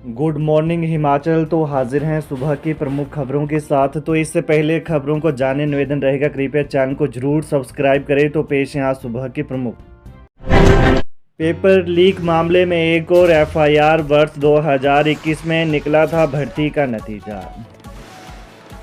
Good morning Himachal. तो हाजिर हैं सुबह की प्रमुख खबरों के साथ। तो इससे पहले खबरों को जानने निवेदन रहेगा, कृपया चैनल को जरूर सब्सक्राइब करें। तो पेश हैं आज सुबह की प्रमुख। पेपर लीक मामले में एक और एफआईआर। वर्ष 2021 में निकला था भर्ती का नतीजा।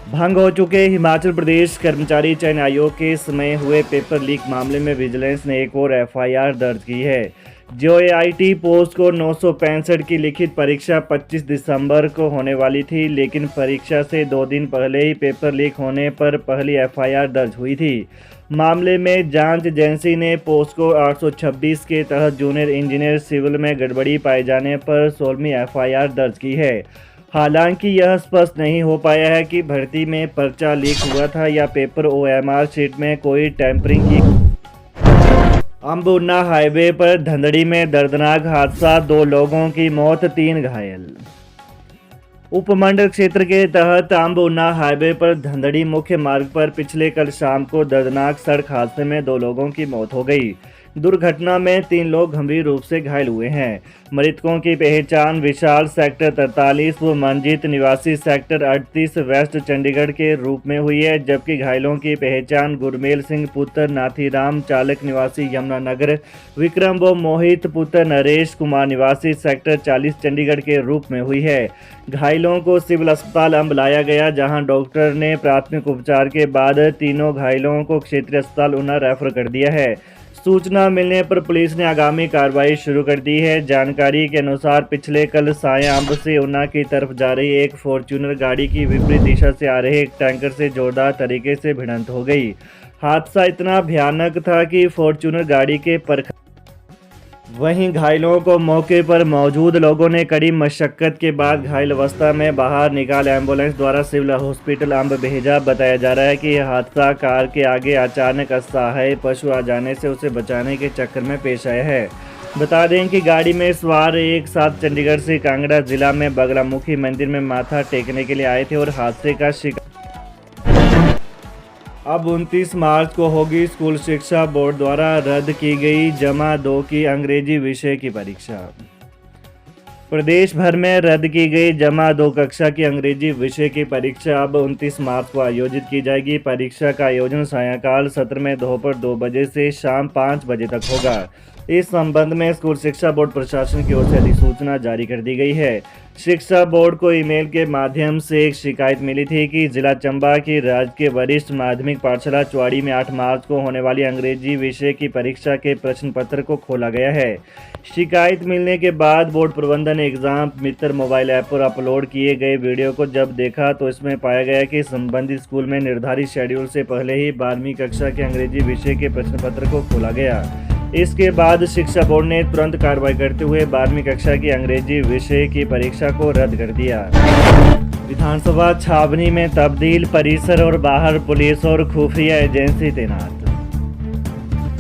भंग हो चुके हिमाचल प्रदेश कर्मचारी चयन आयोग के समय हुए पेपर लीक मामले में विजिलेंस ने एक और एफआईआर दर्ज की है। जेईआईटी पोस्ट को 965 की लिखित परीक्षा 25 दिसंबर को होने वाली थी, लेकिन परीक्षा से 2 दिन पहले ही पेपर लीक होने पर पहली एफआईआर दर्ज हुई थी। मामले में जांच एजेंसी ने पोस्को 826 के तहत जूनियर इंजीनियर सिविल में गड़बड़ी पाए जाने पर 16वीं एफआईआर दर्ज की है। हालांकि यह स्पष्ट नहीं हो पाया है कि भर्ती में पर्चा लीक हुआ था या पेपर ओएमआर शीट में कोई टैंपरिंग की। अंब ऊना हाईवे पर धंधड़ी में दर्दनाक हादसा, 2 लोगों की मौत, 3 घायल। उपमंडल क्षेत्र के तहत अंब ऊना हाईवे पर धंधड़ी मुख्य मार्ग पर पिछले कल शाम को दर्दनाक सड़क हादसे में 2 लोगों की मौत हो गई। दुर्घटना में 3 लोग गंभीर रूप से घायल हुए हैं। मृतकों की पहचान विशाल सेक्टर 43 व मंजीत निवासी सेक्टर 38 वेस्ट चंडीगढ़ के रूप में हुई है, जबकि घायलों की पहचान गुरमेल सिंह पुत्र नाथीराम चालक निवासी यमुनानगर, विक्रम व मोहित पुत्र नरेश कुमार निवासी सेक्टर 40 चंडीगढ़ के रूप में हुई है। घायलों को सिविल अस्पताल अंब लाया गया, जहां डॉक्टर ने प्राथमिक उपचार के बाद तीनों घायलों को क्षेत्रीय अस्पताल ऊना रेफर कर दिया है। सूचना मिलने पर पुलिस ने आगामी कार्रवाई शुरू कर दी है। जानकारी के अनुसार पिछले कल सायं अंब से ऊना की तरफ जा रही एक फॉर्च्यूनर गाड़ी की विपरीत दिशा से आ रहे एक टैंकर से जोरदार तरीके से भिड़ंत हो गई। हादसा इतना भयानक था कि फॉर्च्यूनर गाड़ी के वहीं घायलों को मौके पर मौजूद लोगों ने कड़ी मशक्कत के बाद घायल अवस्था में बाहर निकाल एम्बुलेंस द्वारा सिविल हॉस्पिटल अंब भेजा। बताया जा रहा है कि यह हादसा कार के आगे अचानक असहाय पशु आ जाने से उसे बचाने के चक्कर में पेश आया है। बता दें कि गाड़ी में सवार एक साथ चंडीगढ़ से कांगड़ा जिला में बगलामुखी मंदिर में माथा टेकने के लिए आए थे और हादसे का शिकार। अब 29 मार्च को होगी स्कूल शिक्षा बोर्ड द्वारा रद्द की गई जमा 2 की अंग्रेजी विषय की परीक्षा। प्रदेश भर में रद्द की गई जमा 2 कक्षा की अंग्रेजी विषय की परीक्षा अब 29 मार्च को आयोजित की जाएगी। परीक्षा का आयोजन सायंकाल सत्र में दोपहर 2 बजे से शाम 5 बजे तक होगा। इस संबंध में स्कूल शिक्षा बोर्ड प्रशासन की ओर से अधिसूचना जारी कर दी गई है। शिक्षा बोर्ड को ईमेल के माध्यम से एक शिकायत मिली थी कि जिला चंबा की राजकीय वरिष्ठ माध्यमिक पाठशाला चुवाड़ी में 8 मार्च को होने वाली अंग्रेजी विषय की परीक्षा के प्रश्न पत्र को खोला गया है। शिकायत मिलने के बाद बोर्ड प्रबंधन ने एग्जाम मित्र मोबाइल ऐप पर अपलोड किए गए वीडियो को जब देखा तो इसमें पाया गया कि संबंधित स्कूल में निर्धारित शेड्यूल से पहले ही 12वीं कक्षा के अंग्रेजी विषय के प्रश्न पत्र को खोला गया। इसके बाद शिक्षा बोर्ड ने तुरंत कार्रवाई करते हुए 12वीं कक्षा की अंग्रेजी विषय की परीक्षा को रद्द कर दिया। विधानसभा छावनी में तब्दील, परिसर और बाहर पुलिस और खुफिया एजेंसी तैनात।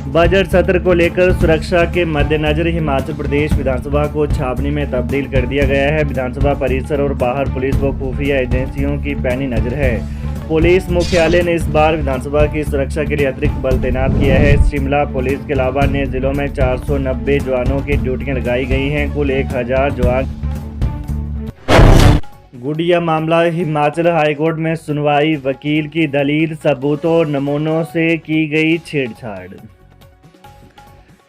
बजट सत्र को लेकर सुरक्षा के मद्देनजर हिमाचल प्रदेश विधानसभा को छावनी में तब्दील कर दिया गया है। विधानसभा परिसर और बाहर पुलिस व खुफिया एजेंसियों की पैनी नजर है। पुलिस मुख्यालय ने इस बार विधानसभा की सुरक्षा के लिए अतिरिक्त बल तैनात किया है। शिमला पुलिस के अलावा अन्य जिलों में 490 जवानों की ड्यूटियां लगाई गई हैं। कुल 1000 जवान। गुड़िया मामला, हिमाचल हाईकोर्ट में सुनवाई। वकील की दलील, सबूतों और नमूनों से की गई छेड़छाड़।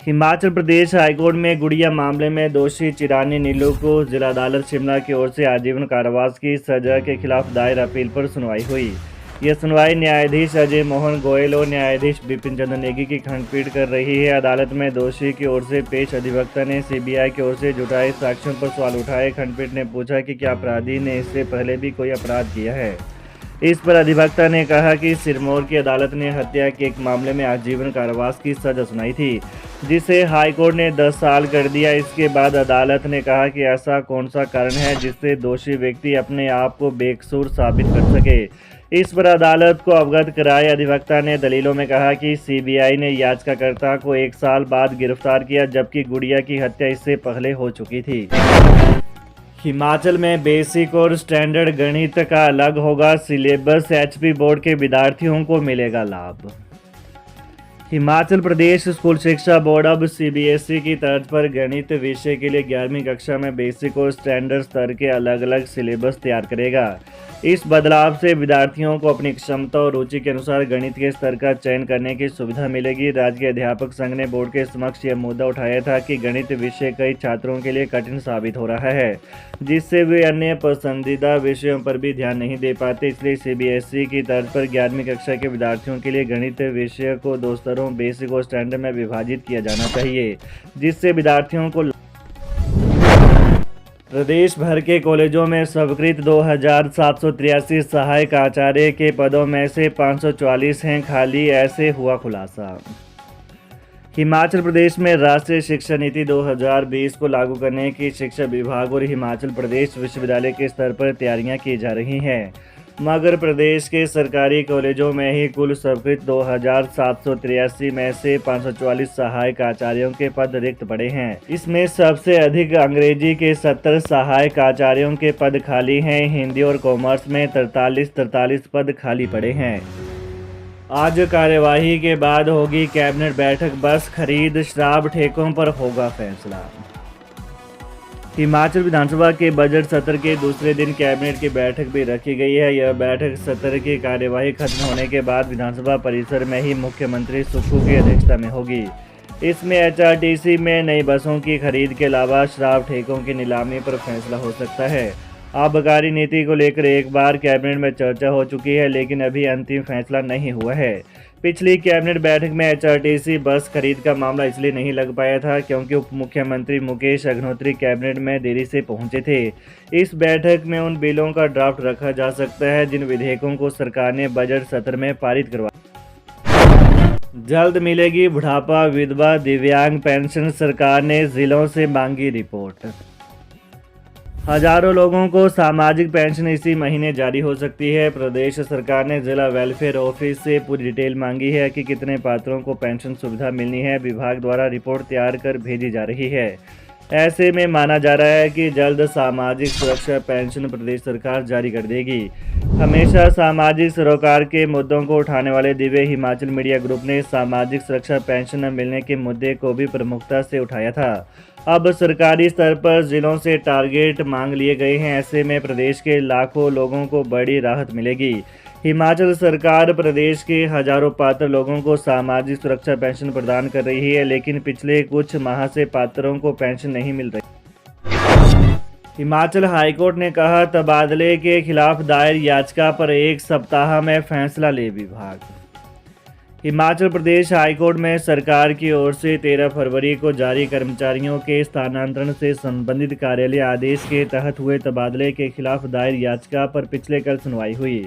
हिमाचल प्रदेश हाईकोर्ट में गुड़िया मामले में दोषी चिरानी नीलू को जिला अदालत शिमला की ओर से आजीवन कारावास की सजा के खिलाफ दायर अपील पर सुनवाई हुई। यह सुनवाई न्यायाधीश अजय मोहन गोयल और न्यायाधीश विपिन चंद्र नेगी की खंडपीठ कर रही है। अदालत में दोषी की ओर से पेश अधिवक्ता ने सीबीआई की ओर से जुटाए साक्ष्यों पर सवाल उठाए। खंडपीठ ने पूछा कि क्या अपराधी ने इससे पहले भी कोई अपराध किया है। इस पर अधिवक्ता ने कहा कि सिरमौर की अदालत ने हत्या के एक मामले में आजीवन कारावास की सजा सुनाई थी, जिसे हाईकोर्ट ने 10 साल कर दिया। इसके बाद अदालत ने कहा कि ऐसा कौन सा कारण है जिससे दोषी व्यक्ति अपने आप को बेकसूर साबित कर सके। इस पर अदालत को अवगत कराए अधिवक्ता ने दलीलों में कहा कि सीबीआई ने याचिकाकर्ता को 1 साल बाद गिरफ्तार किया, जबकि गुड़िया की हत्या इससे पहले हो चुकी थी। हिमाचल में बेसिक और स्टैंडर्ड गणित का अलग होगा सिलेबस, एचपी बोर्ड के विद्यार्थियों को मिलेगा लाभ। हिमाचल प्रदेश स्कूल शिक्षा बोर्ड अब सीबीएसई की तर्ज पर गणित विषय के लिए 11वीं कक्षा में बेसिक और स्टैंडर्ड स्तर के अलग अलग सिलेबस तैयार करेगा। इस बदलाव से विद्यार्थियों को अपनी क्षमता और रुचि के अनुसार गणित के स्तर का चयन करने की सुविधा मिलेगी। राज्य के अध्यापक संघ ने बोर्ड के समक्ष यह मुद्दा उठाया था कि गणित विषय कई छात्रों के लिए कठिन साबित हो रहा है, जिससे वे अन्य पसंदीदा विषयों पर भी ध्यान नहीं दे पाते। इसलिए सीबीएसई की तर्ज पर 11वीं कक्षा के विद्यार्थियों के लिए गणित विषय को 2 स्तरों बेसिक और स्टैंडर्ड में विभाजित किया जाना चाहिए, जिससे विद्यार्थियों को प्रदेश भर के कॉलेजों में स्वीकृत 2783 सहायक आचार्य के पदों में से 544 हैं खाली, ऐसे हुआ खुलासा। हिमाचल प्रदेश में राष्ट्रीय शिक्षा नीति 2020 को लागू करने की शिक्षा विभाग और हिमाचल प्रदेश विश्वविद्यालय के स्तर पर तैयारियां की जा रही हैं, मगर प्रदेश के सरकारी कॉलेजों में ही कुल स्वीकृत 2783 में से 544 सहायक आचार्यों के पद रिक्त पड़े हैं। इसमें सबसे अधिक अंग्रेजी के 70 सहायक आचार्यों के पद खाली हैं। हिंदी और कॉमर्स में 43 पद खाली पड़े हैं। आज कार्यवाही के बाद होगी कैबिनेट बैठक, बस खरीद शराब ठेकों पर होगा फैसला। हिमाचल विधानसभा के बजट सत्र के दूसरे दिन कैबिनेट की बैठक भी रखी गई है। यह बैठक सत्र की कार्यवाही खत्म होने के बाद विधानसभा परिसर में ही मुख्यमंत्री सुक्खू की अध्यक्षता में होगी। इसमें एचआरटीसी में नई बसों की खरीद के अलावा शराब ठेकों की नीलामी पर फैसला हो सकता है। आबकारी नीति को लेकर एक बार कैबिनेट में चर्चा हो चुकी है, लेकिन अभी अंतिम फैसला नहीं हुआ है। पिछली कैबिनेट बैठक में एचआरटीसी बस खरीद का मामला इसलिए नहीं लग पाया था क्योंकि उप मुख्यमंत्री मुकेश अग्निहोत्री कैबिनेट में देरी से पहुंचे थे। इस बैठक में उन बिलों का ड्राफ्ट रखा जा सकता है जिन विधेयकों को सरकार ने बजट सत्र में पारित करवाया। जल्द मिलेगी बुढ़ापा, विधवा, दिव्यांग पेंशन, सरकार ने जिलों से मांगी रिपोर्ट। हजारों लोगों को सामाजिक पेंशन इसी महीने जारी हो सकती है। प्रदेश सरकार ने जिला वेलफेयर ऑफिस से पूरी डिटेल मांगी है कि कितने पात्रों को पेंशन सुविधा मिलनी है। विभाग द्वारा रिपोर्ट तैयार कर भेजी जा रही है। ऐसे में माना जा रहा है कि जल्द सामाजिक सुरक्षा पेंशन प्रदेश सरकार जारी कर देगी। हमेशा सामाजिक सरोकार के मुद्दों को उठाने वाले दिव्य हिमाचल मीडिया ग्रुप ने सामाजिक सुरक्षा पेंशन न मिलने के मुद्दे को भी प्रमुखता से उठाया था। अब सरकारी स्तर पर जिलों से टारगेट मांग लिए गए हैं। ऐसे में प्रदेश के लाखों लोगों को बड़ी राहत मिलेगी। हिमाचल सरकार प्रदेश के हजारों पात्र लोगों को सामाजिक सुरक्षा पेंशन प्रदान कर रही है, लेकिन पिछले कुछ माह से पात्रों को पेंशन नहीं मिल रही। हिमाचल हाईकोर्ट ने कहा, तबादले के खिलाफ दायर याचिका पर 1 सप्ताह में फैसला ले विभाग। हिमाचल प्रदेश हाईकोर्ट में सरकार की ओर से 13 फरवरी को जारी कर्मचारियों के स्थानांतरण से संबंधित कार्यालय आदेश के तहत हुए तबादले के खिलाफ दायर याचिका पर पिछले कल सुनवाई हुई।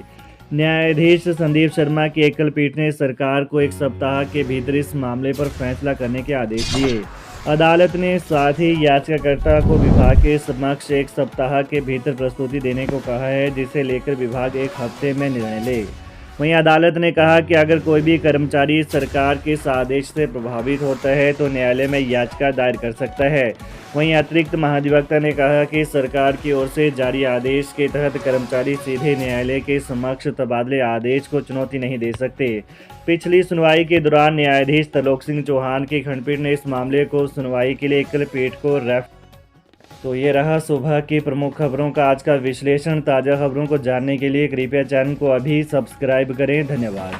न्यायाधीश संदीप शर्मा की एकल पीठ ने सरकार को 1 सप्ताह के भीतर इस मामले पर फैसला करने के आदेश दिए। अदालत ने साथ ही याचिकाकर्ता को विभाग के समक्ष 1 सप्ताह के भीतर प्रस्तुति देने को कहा है, जिसे लेकर विभाग 1 हफ्ते में निर्णय ले। वहीं अदालत ने कहा कि अगर कोई भी कर्मचारी सरकार के इस आदेश से प्रभावित होता है तो न्यायालय में याचिका दायर कर सकता है। वहीं अतिरिक्त महाधिवक्ता ने कहा कि सरकार की ओर से जारी आदेश के तहत कर्मचारी सीधे न्यायालय के समक्ष तबादले आदेश को चुनौती नहीं दे सकते। पिछली सुनवाई के दौरान न्यायाधीश त्रिलोक सिंह चौहान की खंडपीठ ने इस मामले को सुनवाई के लिए एकल पीठ को तो ये रहा सुबह की प्रमुख खबरों का आज का विश्लेषण। ताज़ा खबरों को जानने के लिए कृपया चैनल को अभी सब्सक्राइब करें। धन्यवाद।